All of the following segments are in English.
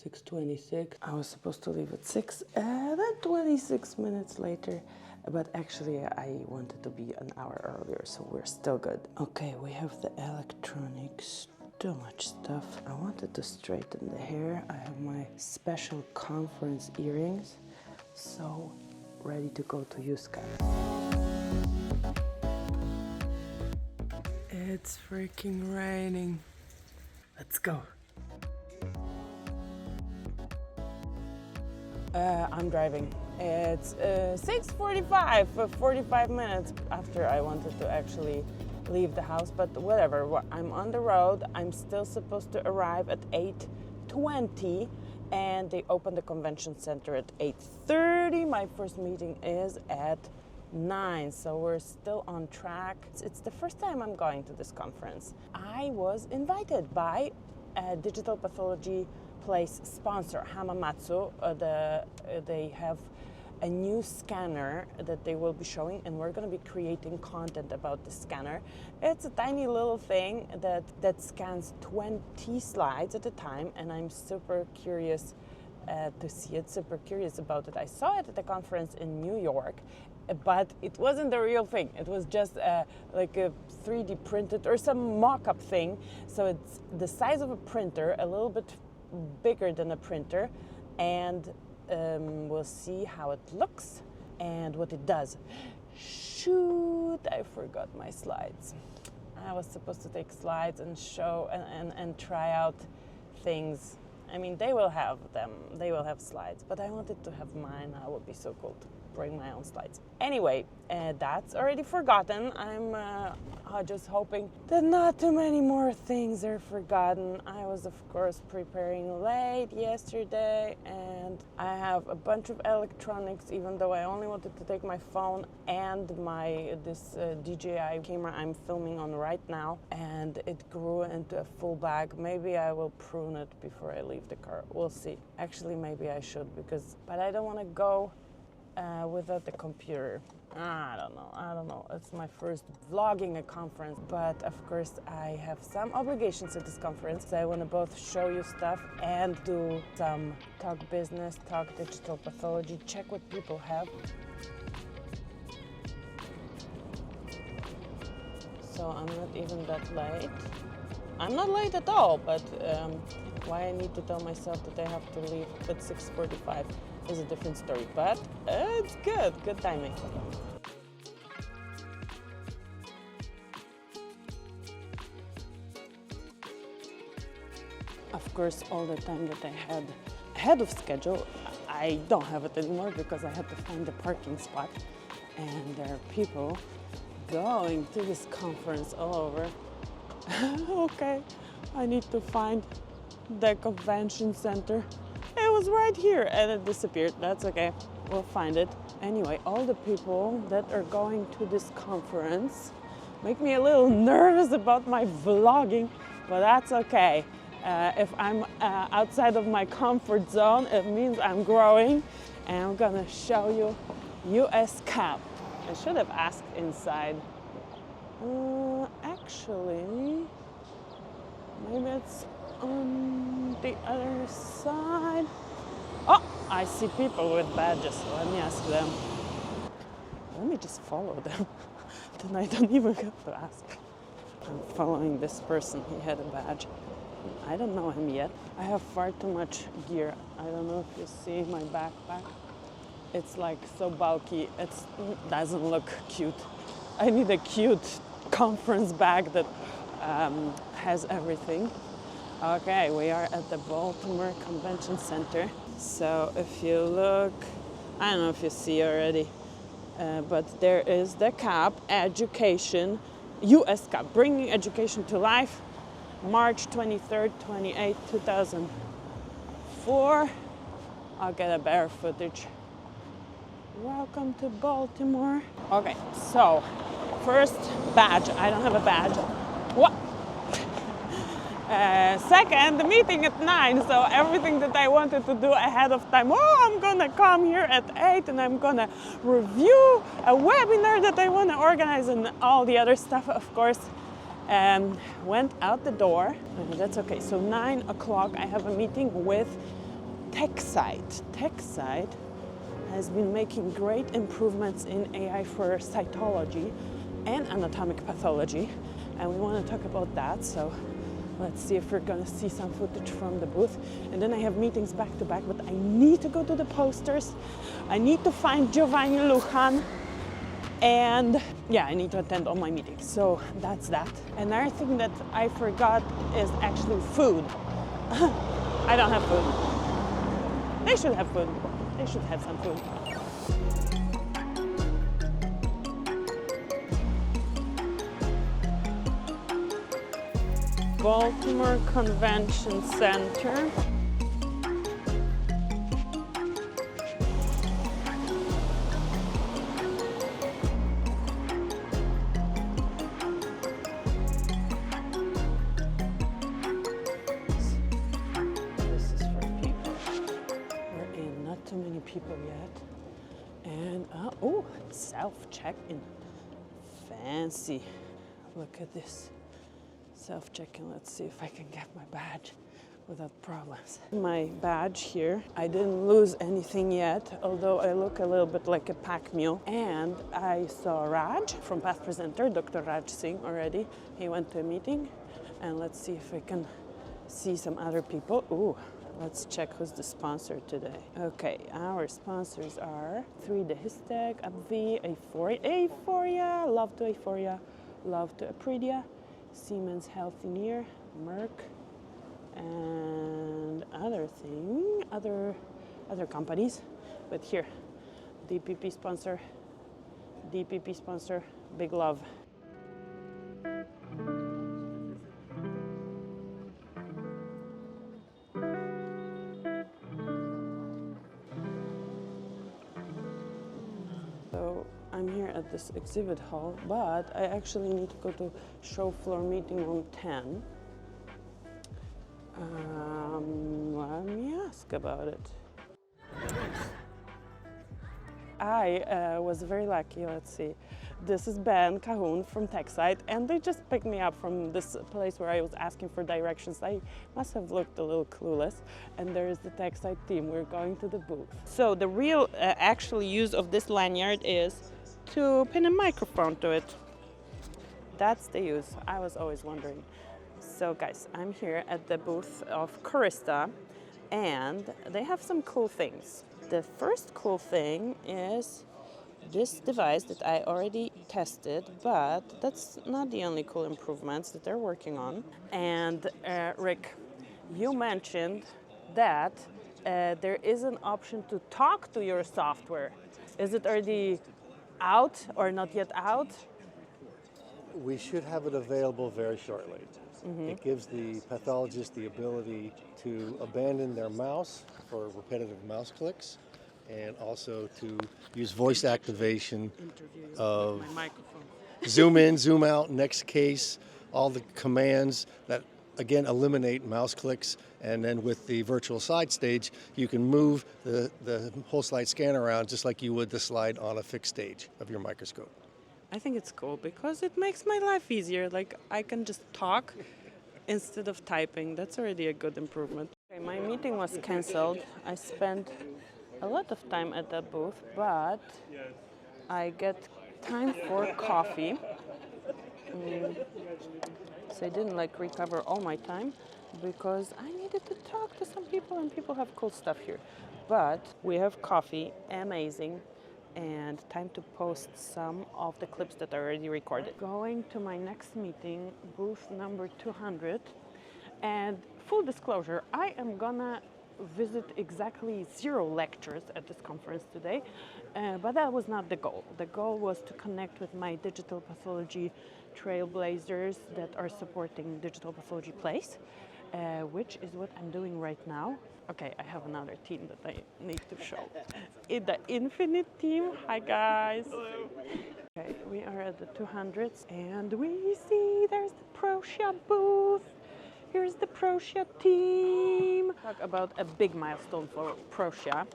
6:26. I was supposed to leave at 6, then 26 minutes later. But actually, I wanted to be an hour earlier, so we're still good. Okay, we have the electronics, too much stuff. I wanted to straighten the hair. I have my special conference earrings, so ready to go to USCAP. It's freaking raining. Let's go. I'm driving. It's 6:45, 45 minutes after I wanted to actually leave the house, but whatever. I'm on the road. I'm still supposed to arrive at 8:20, and they open the convention center at 8:30. My first meeting is at 9, so we're still on track. It's the first time I'm going to this conference. I was invited by a Digital Pathology place sponsor, Hamamatsu. They have a new scanner that they will be showing, and we're going to be creating content about the scanner. It's a tiny little thing that scans 20 slides at a time, and I'm super curious to see it, super curious about it. I saw it at the conference in New York, but it wasn't the real thing. It was just like a 3D printed or some mock-up thing. So it's the size of a printer, a little bit bigger than a printer, and we'll see how it looks and what it does. Shoot, I forgot my slides. I was supposed to take slides and show and try out things. I mean, they will have them, they will have slides, but I wanted to have mine. That would be so cool to bring my own slides. Anyway, that's already forgotten. I'm just hoping that not too many more things are forgotten. I was, of course, preparing late yesterday, and I have a bunch of electronics, even though I only wanted to take my phone and this DJI camera I'm filming on right now, and it grew into a full bag. Maybe I will prune it before I leave the car. We'll see. Actually, maybe I should, but I don't want to go without the computer. I don't know. It's my first vlogging a conference, but of course I have some obligations at this conference. I want to both show you stuff and do some talk business, talk digital pathology, check what people have. So I'm not even that late. I'm not late at all, but why I need to tell myself that I have to leave at 6:45 is a different story, but it's good timing. Of course, all the time that I had ahead of schedule, I don't have it anymore because I had to find a parking spot, and there are people going to this conference all over. Okay, I need to find the convention center. It was right here and it disappeared. That's okay, we'll find it. Anyway, all the people that are going to this conference make me a little nervous about my vlogging, but that's okay. If I'm outside of my comfort zone, it means I'm growing, and I'm gonna show you USCAP. I should have asked inside. Actually, maybe it's on the other side. Oh, I see people with badges. Let me ask them. Let me just follow them. Then I don't even have to ask. I'm following this person. He had a badge. I don't know him yet. I have far too much gear. I don't know if you see my backpack. It's like so bulky. It doesn't look cute. I need a cute conference bag that has everything. Okay, we are at the Baltimore Convention Center. So if you look, I don't know if you see already, but there is the CAP, education, USCAP, bringing education to life, March 23rd, 28th, 2004. I'll get a better footage. Welcome to Baltimore. Okay, so first, badge. I don't have a badge. What? Second, the meeting at 9, so everything that I wanted to do ahead of time. Oh, I'm gonna come here at 8 and I'm gonna review a webinar that I wanna organize and all the other stuff, of course, went out the door. That's okay. So 9 o'clock, I have a meeting with TechSite has been making great improvements in AI for cytology and anatomic pathology, and we want to talk about that. So let's see if we're going to see some footage from the booth. And then I have meetings back to back, but I need to go to the posters. I need to find Giovanni Lujan. And yeah, I need to attend all my meetings. So that's that. Another thing that I forgot is actually food. I don't have food. They should have food. They should have some food. Baltimore Convention Center. Too many people yet. And oh, self-check-in. Fancy. Look at this. Self-check-in. Let's see if I can get my badge without problems. My badge here. I didn't lose anything yet, although I look a little bit like a pack mule. And I saw Raj from past presenter, Dr. Raj Singh already. He went to a meeting. And let's see if I can see some other people. Ooh. Let's check who's the sponsor today. Okay, our sponsors are 3D Histech, AbbVie, Aphoria, Love to Aphoria, Love to Apridia, Siemens Healthineer, Merck, and other companies. But here, DPP sponsor, big love. So I'm here at this exhibit hall, but I actually need to go to show floor meeting room 10. Let me ask about it. I was very lucky, let's see. This is Ben Cahoon from TechSite, and they just picked me up from this place where I was asking for directions. I must have looked a little clueless, and there is the TechSite team. We're going to the booth. So the real actual use of this lanyard is to pin a microphone to it. That's the use. I was always wondering. So guys, I'm here at the booth of Corista, and they have some cool things. The first cool thing is this device that I already tested, but that's not the only cool improvements that they're working on. And Rick, you mentioned that there is an option to talk to your software. Is it already out or not yet out? We should have it available very shortly. Mm-hmm. It gives the pathologist the ability to abandon their mouse for repetitive mouse clicks, and also to use voice activation of my microphone. Zoom in, zoom out, next case, all the commands that, again, eliminate mouse clicks. And then with the virtual slide stage, you can move the whole slide scan around just like you would the slide on a fixed stage of your microscope. I think it's cool because it makes my life easier. Like, I can just talk instead of typing. That's already a good improvement. Okay, my meeting was canceled. I spent a lot of time at that booth, but I get time for coffee. So I didn't recover all my time because I needed to talk to some people, and people have cool stuff here. But we have coffee, amazing, and time to post some of the clips that I already recorded. Going to my next meeting, booth number 200, and full disclosure, I am gonna visit exactly 0 lectures at this conference today, but that was not the goal. The goal was to connect with my Digital Pathology Trailblazers that are supporting Digital Pathology Place, which is what I'm doing right now. Okay, I have another team that I need to show. The Infinite team. Hi guys. Hello. Okay, we are at the 200s, and we see there's the Procia booth. Here's the Procia team. Talk about a big milestone for Procia.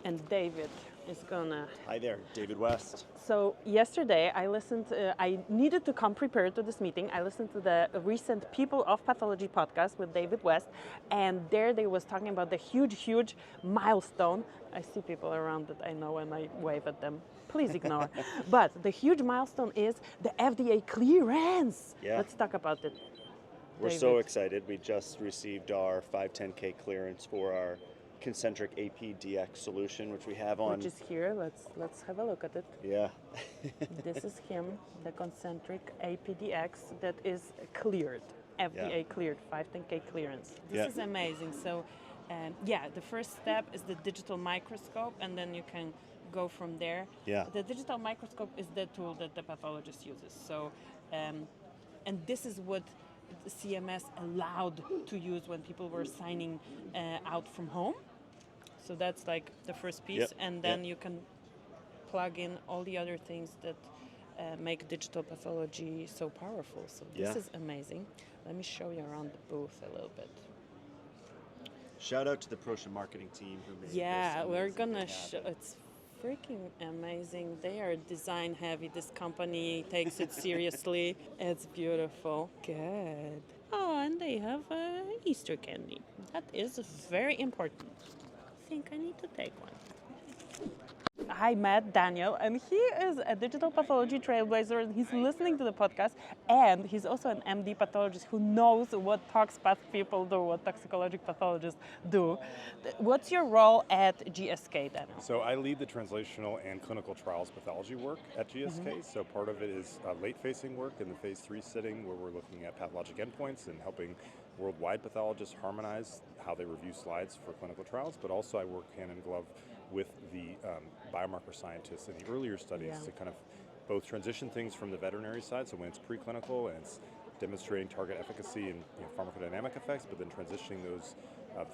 And David, is gonna. Hi there, David West. So yesterday I listened. I needed to come prepared to this meeting. I listened to the recent People of Pathology podcast with David West, and there they was talking about the huge milestone. I see people around that I know and I wave at them. Please ignore. But the huge milestone is the FDA clearance. Yeah. Let's talk about it. We're David. so excited. We just received our 510K clearance for our concentric APDX solution, which we have on. Which is here. Let's have a look at it. Yeah. This is him, the concentric APDX that is cleared, FDA cleared, 510K clearance. This is amazing. So, the first step is the digital microscope, and then you can go from there. Yeah. The digital microscope is the tool that the pathologist uses. So, and this is what the CMS allowed to use when people were signing out from home. So that's like the first piece, and then you can plug in all the other things that make digital pathology so powerful. So this is amazing. Let me show you around the booth a little bit. Shout out to the Proscia marketing team who made this. Yeah, we're amazing gonna thing show. happen. It's freaking amazing. They are design heavy. This company takes it seriously. It's beautiful. Good. Oh, and they have Easter candy. That is very important. I think I need to take one. I met Daniel, and he is a digital pathology trailblazer, and he's listening to the podcast, and he's also an MD pathologist who knows what toxpath people do, what toxicologic pathologists do. What's your role at GSK, Daniel? So I lead the translational and clinical trials pathology work at GSK. So part of it is late-facing work in the phase 3 setting, where we're looking at pathologic endpoints and helping worldwide pathologists harmonize how they review slides for clinical trials, but also I work hand in glove with the biomarker scientists in the earlier studies to kind of both transition things from the veterinary side, so when it's preclinical and it's demonstrating target efficacy and pharmacodynamic effects, but then transitioning those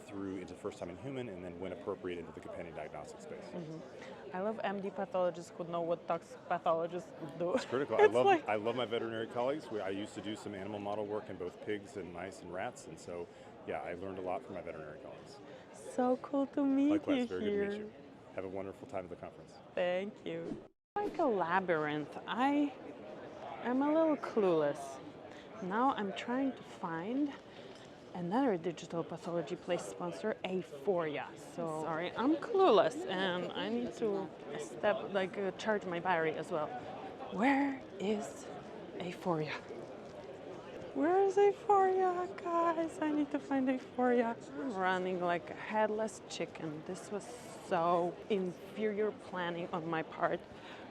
through into first time in human, and then when appropriate into the companion diagnostic space. I love MD pathologists who know what tox pathologists do. It's critical. I love my veterinary colleagues. I used to do some animal model work in both pigs and mice and rats, and so I learned a lot from my veterinary colleagues. So cool to meet Likewise, you very here. good to meet you. Have a wonderful time at the conference. Thank you. Like a labyrinth. I am a little clueless. Now I'm trying to find another digital pathology place sponsor, Aphoria. So sorry, I'm clueless, and I need to charge my battery as well. Where is Aphoria? Where is Aphoria, guys? I need to find Aphoria. I'm running like a headless chicken. This was so inferior planning on my part.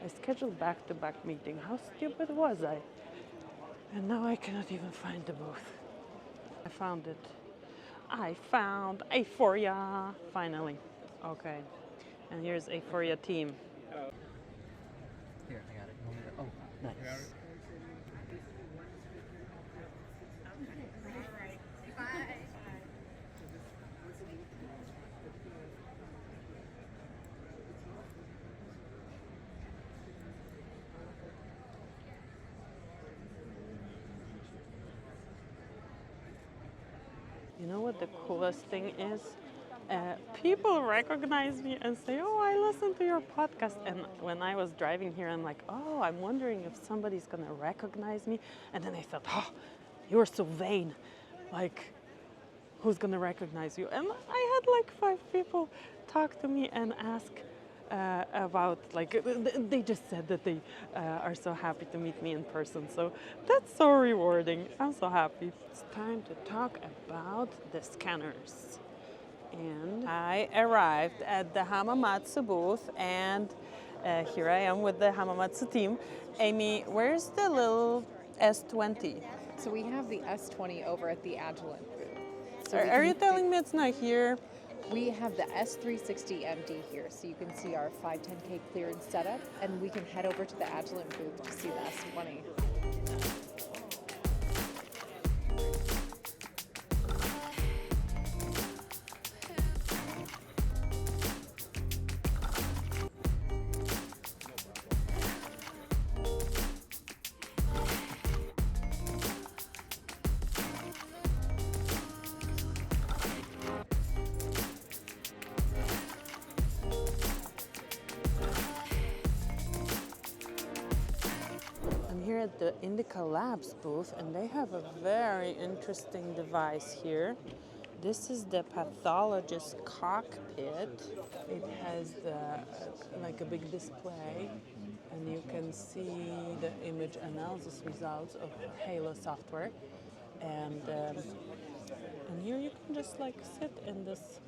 I scheduled back-to-back meeting. How stupid was I? And now I cannot even find the booth. I found it. I found Aphoria, finally. Okay, and here's Aphoria team. Here, I got it. You want me to- Oh, nice. You know what the coolest thing is? People recognize me and say, "Oh, I listened to your podcast." And when I was driving here, I'm like, "Oh, I'm wondering if somebody's gonna recognize me." And then I thought, "Oh, you're so vain. Like, who's gonna recognize you?" And I had like 5 people talk to me and ask about, they just said that they are so happy to meet me in person. So that's so rewarding. I'm so happy. It's time to talk about the scanners. And I arrived at the Hamamatsu booth, and here I am with the Hamamatsu team. Amy, where's the little S20? So we have the S20 over at the Agilent booth. So Are you telling me it's not here? we have the S360 MD here, so you can see our 510K clearance setup, and we can head over to the Agilent booth to see the S20. at the Indica Labs booth, and they have a very interesting device here. This is the pathologist cockpit. It has like a big display, and you can see the image analysis results of Halo software. And here you can just like sit in this.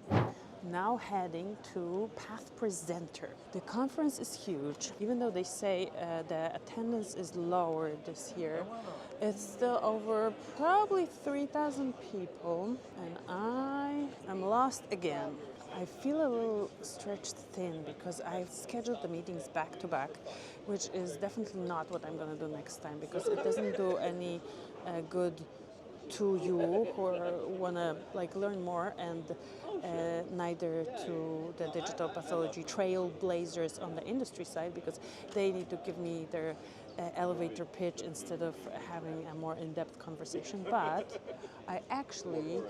Now heading to Path Presenter. The conference is huge. Even though they say the attendance is lower this year, it's still over probably 3,000 people, and I am lost again. I feel a little stretched thin because I've scheduled the meetings back to back, which is definitely not what I'm going to do next time, because it doesn't do any good to you who want to like learn more, and neither to the Digital Pathology Trailblazers on the industry side, because they need to give me their elevator pitch instead of having a more in-depth conversation. But I actually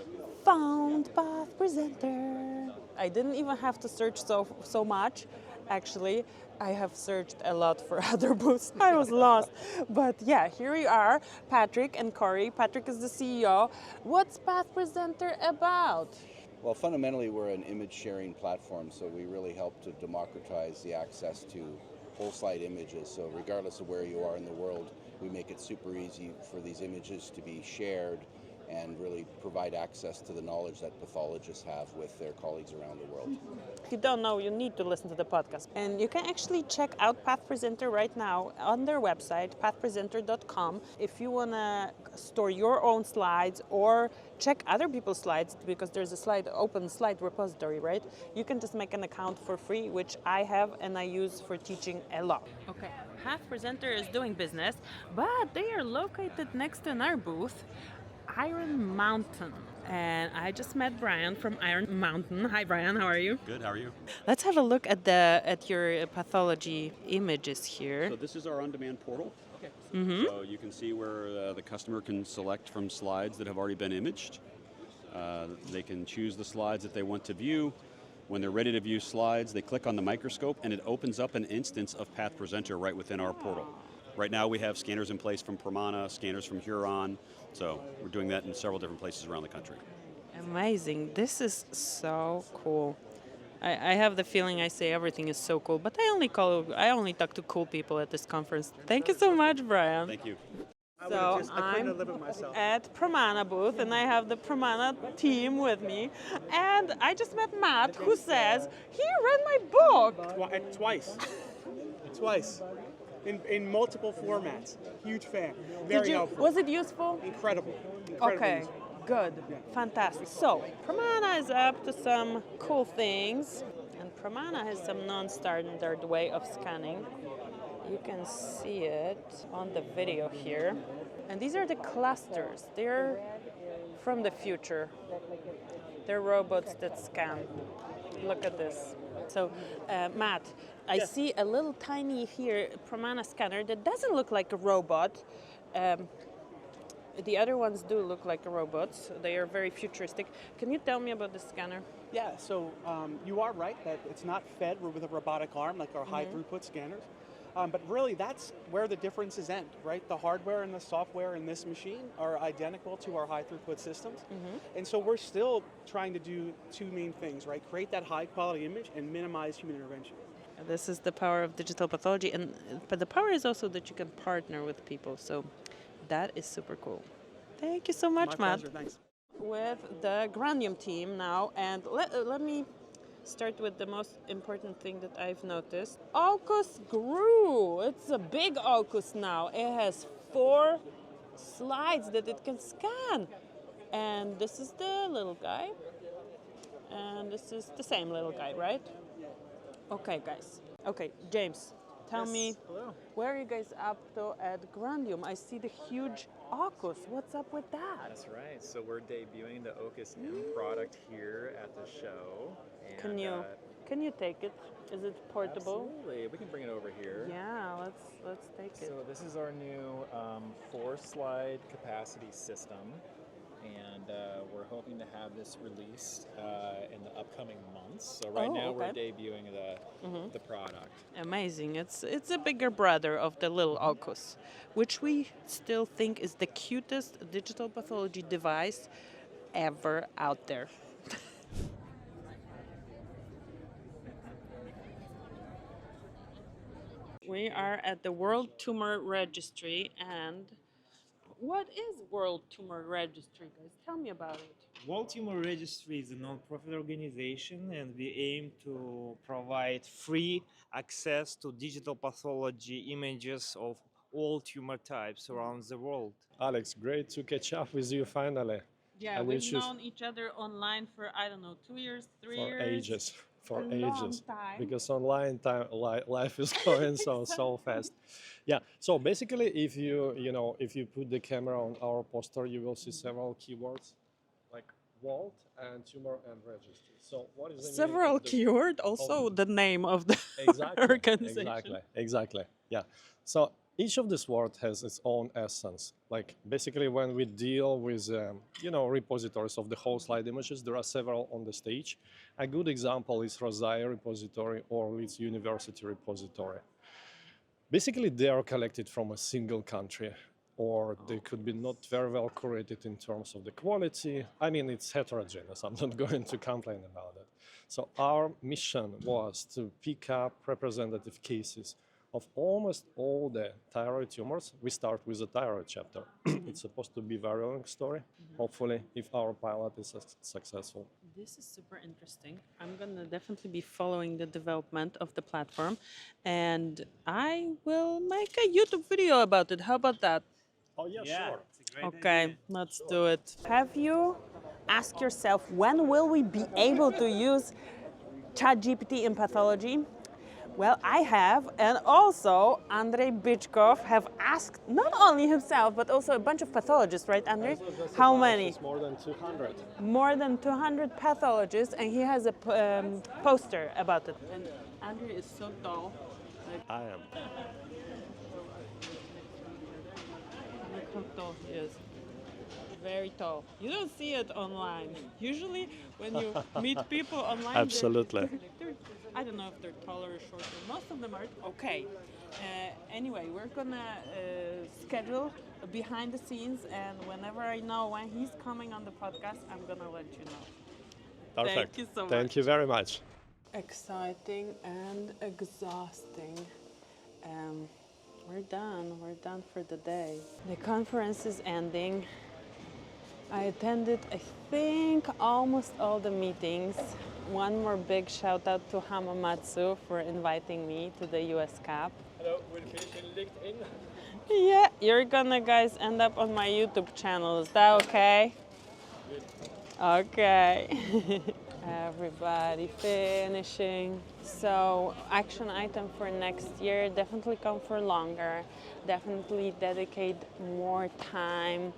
found Path Presenter. I didn't even have to search so much. Actually, I have searched a lot for other booths. I was lost. But yeah, here we are, Patrick and Corey. Patrick is the CEO. What's Path Presenter about? Well, fundamentally, we're an image sharing platform, so we really help to democratize the access to whole slide images. So regardless of where you are in the world, we make it super easy for these images to be shared and really provide access to the knowledge that pathologists have with their colleagues around the world. If you don't know, you need to listen to the podcast. And you can actually check out Path Presenter right now on their website, pathpresenter.com. If you want to store your own slides or check other people's slides, because there's a open slide repository, right? You can just make an account for free, which I have and I use for teaching a lot. Okay, Path Presenter is doing business, but they are located next to our booth, Iron Mountain. And I just met Brian from Iron Mountain. Hi Brian, how are you? Good, how are you? Let's have a look at your pathology images here. So this is our on-demand portal. So you can see where the customer can select from slides that have already been imaged. They can choose the slides that they want to view. When they're ready to view slides, they click on the microscope and it opens up an instance of Path Presenter right within our portal. Right now we have scanners in place from Pramana, scanners from Huron, so we're doing that in several different places around the country. Amazing. This is so cool. I have the feeling I say everything is so cool, but I only talk to cool people at this conference. Thank you so much, Brian. Thank you. So I'm at Pramana booth, and I have the Pramana team with me, and I just met Matt, who says he read my book. Twice. In multiple formats. Huge fan. Very helpful. Was it useful? Incredible. Okay, Useful. good, fantastic. So Pramana is up to some cool things, and Pramana has some non-standard way of scanning. You can see it on the video here. And these are the clusters. They're from the future. They're robots that scan. Look at this. So, Matt, I see a little tiny here Pramana scanner that doesn't look like a robot. The other ones do look like robots. They are very futuristic. Can you tell me about the scanner? Yeah, so you are right that it's not fed with a robotic arm like our high throughput scanners. But really, that's where the differences end, right? The hardware and the software in this machine are identical to our high throughput systems. And so we're still trying to do two main things, right? Create that high quality image and minimize human intervention. This is the power of digital pathology, but the power is also that you can partner with people. So that is super cool. Thank you so much, My Matt. pleasure, thanks. With the Grandium team now, and let me start with the most important thing that I've noticed. AUKUS grew. It's a big AUKUS now. It has 4 slides that it can scan. And this is the little guy. And this is the same little guy, right? Okay, guys. Okay, James, tell me, where are you guys up to at Grandium? I see the huge AUKUS. What's up with that? That's right. So we're debuting the AUKUS M product here at the show. And, Can you take it? Is it portable? Absolutely. We can bring it over here. Yeah, let's take it. So this is our new 4-slide capacity system. and we're hoping to have this released in the upcoming months. So right now we're debuting the product. Amazing. It's a bigger brother of the little Ocus, which we still think is the cutest digital pathology device ever out there. We are at the World Tumor Registry, and what is World Tumor Registry, guys? Tell me about it. World Tumor Registry is a non-profit organization, and we aim to provide free access to digital pathology images of all tumor types around the world. Alex, great to catch up with you finally. Yeah, And we've known each other online for, I don't know, 2 years, 3 for years. ages, for a ages, long time. because online time life is going so fast. Yeah. So basically, if you put the camera on our poster, you will see several keywords like vault and tumor and registry. So what is the meaning Several of the- keyword, also the name of the organization. Exactly. Yeah. So each of these words has its own essence. Like basically, when we deal with repositories of the whole slide images, there are several on the stage. A good example is Rosai repository or Leeds University repository. Basically, they are collected from a single country, or they could be not very well curated in terms of the quality. I mean, it's heterogeneous. I'm not going to complain about it. So our mission was to pick up representative cases of almost all the thyroid tumors. We start with the thyroid chapter. It's supposed to be a very long story, hopefully, if our pilot is successful. This is super interesting. I'm going to definitely be following the development of the platform, and I will make a YouTube video about it. How about that? Oh, yeah, sure. It's a great Okay, idea. let's do it. Have you asked yourself, when will we be able to use ChatGPT in pathology? Well, I have, and also Andrei Bichkov have asked not only himself, but also a bunch of pathologists, right, Andrei? How many? It's more than 200. More than 200 pathologists, and he has a poster about it. And Andrei is so tall. I am. Look how tall he is. Very tall. You don't see it online. Usually, when you meet people online, Absolutely. I don't know if they're taller or shorter. Most of them are okay. Anyway, we're gonna schedule behind the scenes, and whenever I know when he's coming on the podcast, I'm gonna let you know. Perfect. Thank you so much. Thank you very much. Exciting and exhausting. We're done. We're done for the day. The conference is ending. I attended, I think, almost all the meetings. One more big shout out to Hamamatsu for inviting me to the USCAP. Hello, we'll finish in LinkedIn. Yeah, you're gonna guys end up on my YouTube channel. Is that okay? Good. Okay. Everybody finishing. So, action item for next year, definitely come for longer. Definitely dedicate more time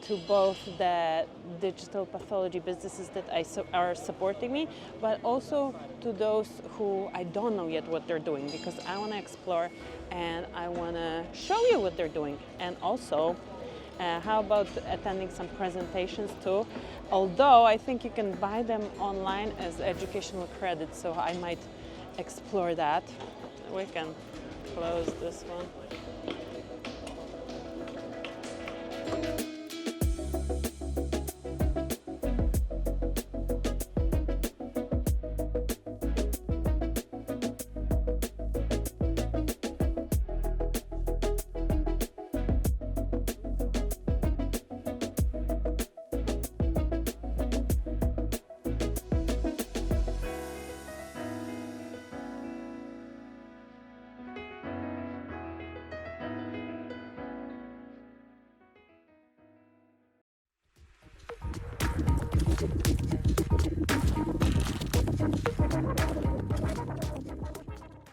to both the digital pathology businesses that are supporting me, but also to those who I don't know yet what they're doing, because I want to explore and I want to show you what they're doing. And also, how about attending some presentations too? Although I think you can buy them online as educational credits, so I might explore that. We can close this one.